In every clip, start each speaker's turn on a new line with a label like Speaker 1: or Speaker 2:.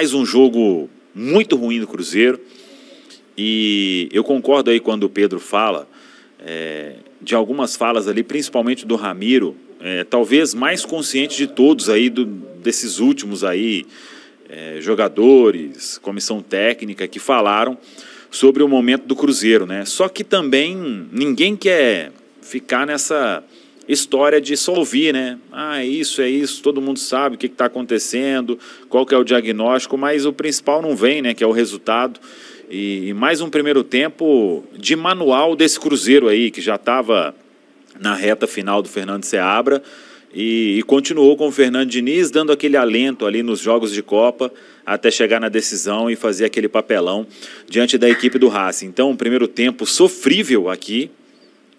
Speaker 1: Mais um jogo muito ruim do Cruzeiro. E eu concordo aí quando o Pedro fala de algumas falas ali, principalmente do Ramiro, talvez mais consciente de todos aí, desses últimos aí, jogadores, comissão técnica, que falaram sobre o momento do Cruzeiro, né? Só que também ninguém quer ficar nessa história de só ouvir, né? Ah, é isso, todo mundo sabe o que está acontecendo, qual que é o diagnóstico, mas o principal não vem, né? Que é o resultado. E mais um primeiro tempo de manual desse Cruzeiro aí, que já estava na reta final do Fernando Seabra e continuou com o Fernando Diniz, dando aquele alento ali nos jogos de Copa, até chegar na decisão e fazer aquele papelão diante da equipe do Racing. Então, um primeiro tempo sofrível aqui,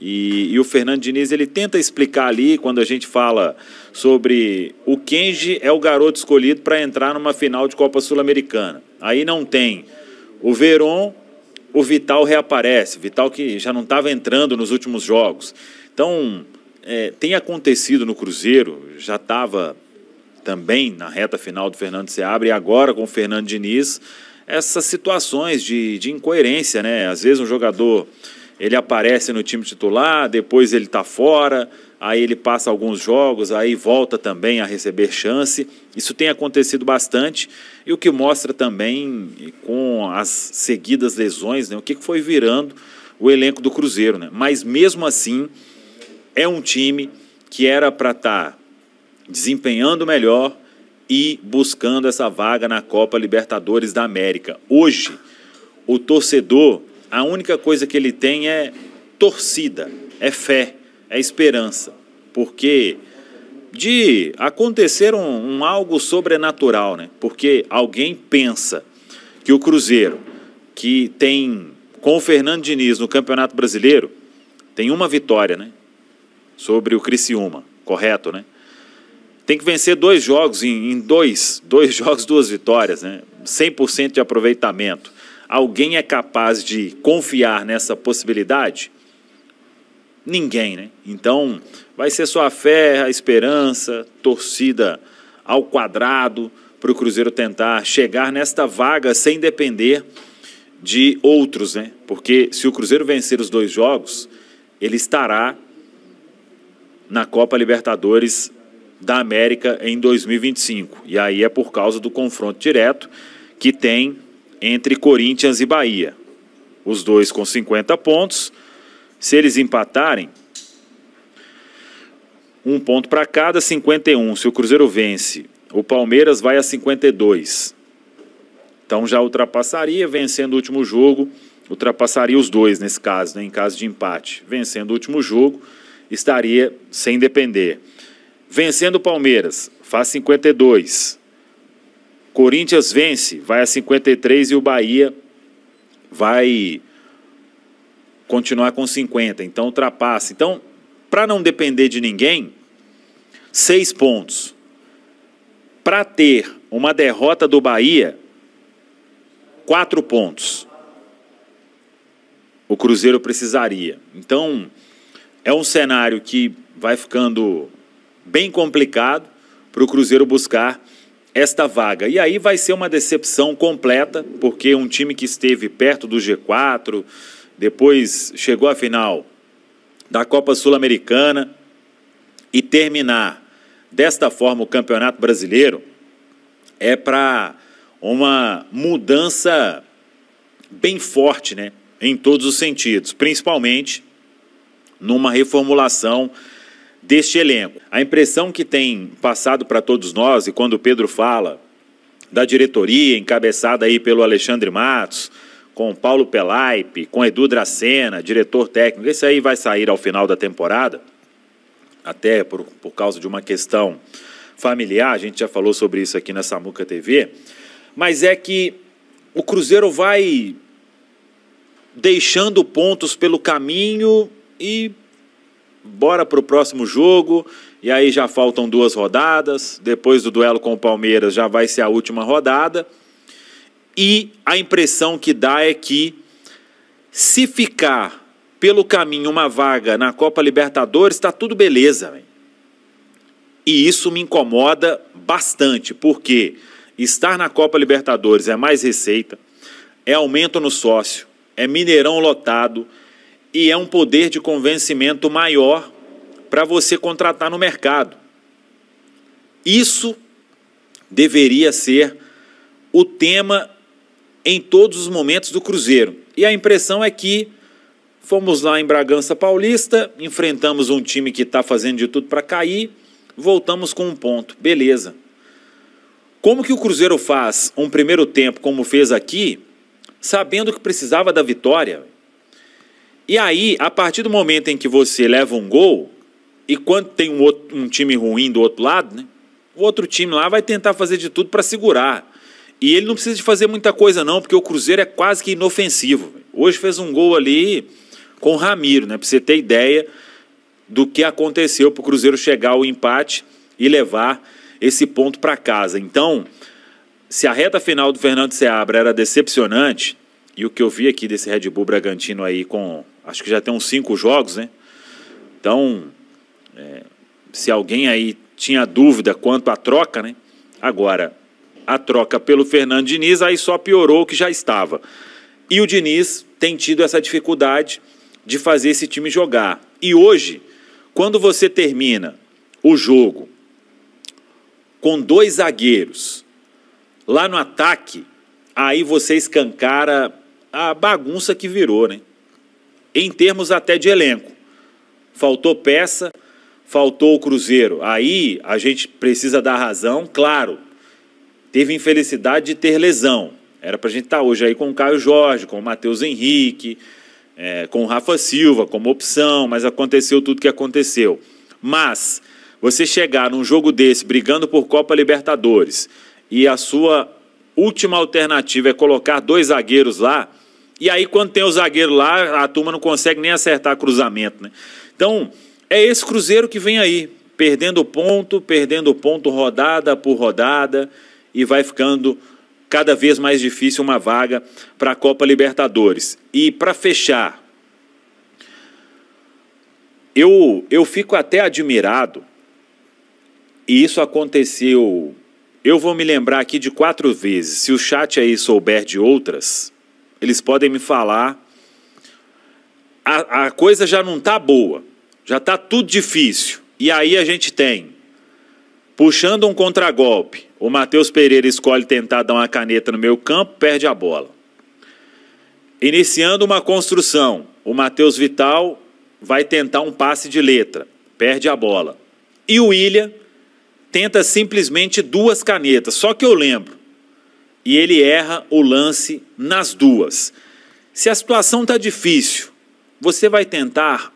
Speaker 1: e o Fernando Diniz, ele tenta explicar ali, quando a gente fala sobre o Kenji é o garoto escolhido para entrar numa final de Copa Sul-Americana. Aí não tem o Veron, o Vital reaparece, Vital que já não estava entrando nos últimos jogos. Então, tem acontecido no Cruzeiro, já estava também na reta final do Fernando Seabra e agora com o Fernando Diniz, essas situações de incoerência, né? Às vezes um jogador, ele aparece no time titular, depois ele está fora, aí ele passa alguns jogos, aí volta também a receber chance. Isso tem acontecido bastante, e o que mostra também, com as seguidas lesões, né, o que foi virando o elenco do Cruzeiro, né? Mas mesmo assim, é um time que era para estar desempenhando melhor e buscando essa vaga na Copa Libertadores da América. Hoje, o torcedor, a única coisa que ele tem é torcida, é fé, é esperança, porque de acontecer algo sobrenatural, né? Porque alguém pensa que o Cruzeiro, que tem, com o Fernando Diniz no Campeonato Brasileiro, tem uma vitória, né? Sobre o Criciúma, correto, né? Tem que vencer 2 jogos, em dois jogos, 2 vitórias, né? 100% de aproveitamento. Alguém é capaz de confiar nessa possibilidade? Ninguém, né? Então, vai ser só a fé, a esperança, torcida ao quadrado para o Cruzeiro tentar chegar nesta vaga sem depender de outros, né? Porque se o Cruzeiro vencer os 2 jogos, ele estará na Copa Libertadores da América em 2025. E aí é por causa do confronto direto que tem entre Corinthians e Bahia. Os dois com 50 pontos. Se eles empatarem, 1 ponto para cada, 51. Se o Cruzeiro vence, o Palmeiras vai a 52. Então já ultrapassaria, vencendo o último jogo, ultrapassaria os 2 nesse caso, né, em caso de empate. Vencendo o último jogo, estaria sem depender. Vencendo o Palmeiras, faz 52. Corinthians vence, vai a 53 e o Bahia vai continuar com 50. Então ultrapassa. Então, para não depender de ninguém, 6 pontos. Para ter uma derrota do Bahia, 4 pontos. O Cruzeiro precisaria. Então, é um cenário que vai ficando bem complicado para o Cruzeiro buscar esta vaga. E aí vai ser uma decepção completa, porque um time que esteve perto do G4, depois chegou à final da Copa Sul-Americana e terminar desta forma o Campeonato Brasileiro é para uma mudança bem forte, né, em todos os sentidos, principalmente numa reformulação deste elenco. A impressão que tem passado para todos nós, e quando o Pedro fala da diretoria, encabeçada aí pelo Alexandre Matos, com Paulo Pelaipe, com Edu Dracena, diretor técnico, esse aí vai sair ao final da temporada, até por causa de uma questão familiar, a gente já falou sobre isso aqui na Samuca TV, mas é que o Cruzeiro vai deixando pontos pelo caminho e bora para o próximo jogo, e aí já faltam 2 rodadas, depois do duelo com o Palmeiras já vai ser a última rodada, e a impressão que dá é que se ficar pelo caminho uma vaga na Copa Libertadores, está tudo beleza, véio. E isso me incomoda bastante, porque estar na Copa Libertadores é mais receita, é aumento no sócio, é Mineirão lotado e é um poder de convencimento maior para você contratar no mercado. Isso deveria ser o tema em todos os momentos do Cruzeiro. E a impressão é que fomos lá em Bragança Paulista, enfrentamos um time que está fazendo de tudo para cair, voltamos com um ponto. Beleza. Como que o Cruzeiro faz um primeiro tempo como fez aqui, sabendo que precisava da vitória? E aí, a partir do momento em que você leva um gol, e quando tem um time ruim do outro lado, né, o outro time lá vai tentar fazer de tudo para segurar. E ele não precisa de fazer muita coisa não, porque o Cruzeiro é quase que inofensivo. Hoje fez um gol ali com o Ramiro, né, para você ter ideia do que aconteceu para o Cruzeiro chegar ao empate e levar esse ponto para casa. Então, se a reta final do Fernando Seabra era decepcionante, e o que eu vi aqui desse Red Bull Bragantino aí com, acho que já tem uns 5 jogos, né? Então, se alguém aí tinha dúvida quanto à troca, né? Agora, a troca pelo Fernando Diniz aí só piorou o que já estava. E o Diniz tem tido essa dificuldade de fazer esse time jogar. E hoje, quando você termina o jogo com 2 zagueiros lá no ataque, aí você escancara a bagunça que virou, né? Em termos até de elenco. Faltou peça, faltou o Cruzeiro. Aí a gente precisa dar razão, claro. Teve infelicidade de ter lesão. Era pra gente estar hoje aí com o Caio Jorge, com o Matheus Henrique, com o Rafa Silva como opção, mas aconteceu tudo que aconteceu. Mas você chegar num jogo desse, brigando por Copa Libertadores, e a sua última alternativa é colocar 2 zagueiros lá, e aí quando tem o zagueiro lá, a turma não consegue nem acertar cruzamento, né? Então, é esse Cruzeiro que vem aí, perdendo ponto rodada por rodada, e vai ficando cada vez mais difícil uma vaga para a Copa Libertadores. E para fechar, eu fico até admirado, e isso aconteceu, eu vou me lembrar aqui de 4 vezes, se o chat aí souber de outras, eles podem me falar. A coisa já não está boa, já está tudo difícil, e aí a gente tem, puxando um contragolpe, o Matheus Pereira escolhe tentar dar uma caneta no meio campo, perde a bola. Iniciando uma construção, o Matheus Vital vai tentar um passe de letra, perde a bola. E o William tenta simplesmente 2 canetas, só que eu lembro, e ele erra o lance nas 2. Se a situação está difícil, você vai tentar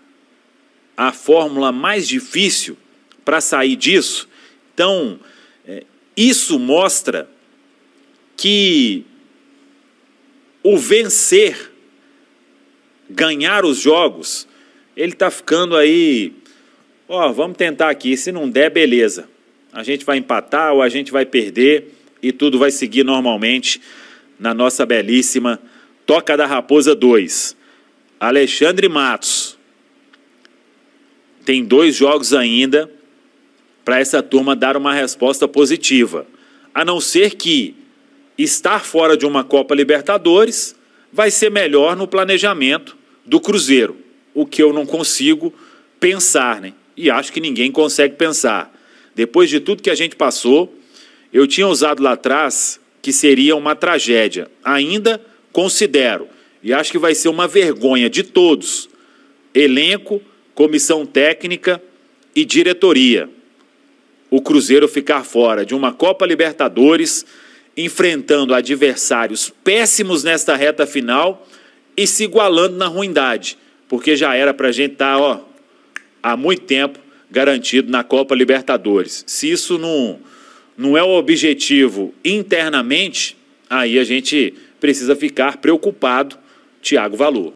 Speaker 1: a fórmula mais difícil para sair disso? Então, isso mostra que o vencer, ganhar os jogos, ele está ficando aí, vamos tentar aqui, se não der, beleza. A gente vai empatar ou a gente vai perder e tudo vai seguir normalmente na nossa belíssima Toca da Raposa 2. Alexandre Matos tem 2 jogos ainda para essa turma dar uma resposta positiva. A não ser que estar fora de uma Copa Libertadores vai ser melhor no planejamento do Cruzeiro. O que eu não consigo pensar, né? E acho que ninguém consegue pensar. Depois de tudo que a gente passou, eu tinha usado lá atrás que seria uma tragédia. Ainda considero. E acho que vai ser uma vergonha de todos. Elenco, comissão técnica e diretoria. O Cruzeiro ficar fora de uma Copa Libertadores, enfrentando adversários péssimos nesta reta final e se igualando na ruindade, porque já era para a gente estar há muito tempo garantido na Copa Libertadores. Se isso não é o objetivo internamente, aí a gente precisa ficar preocupado. Thiago Valor.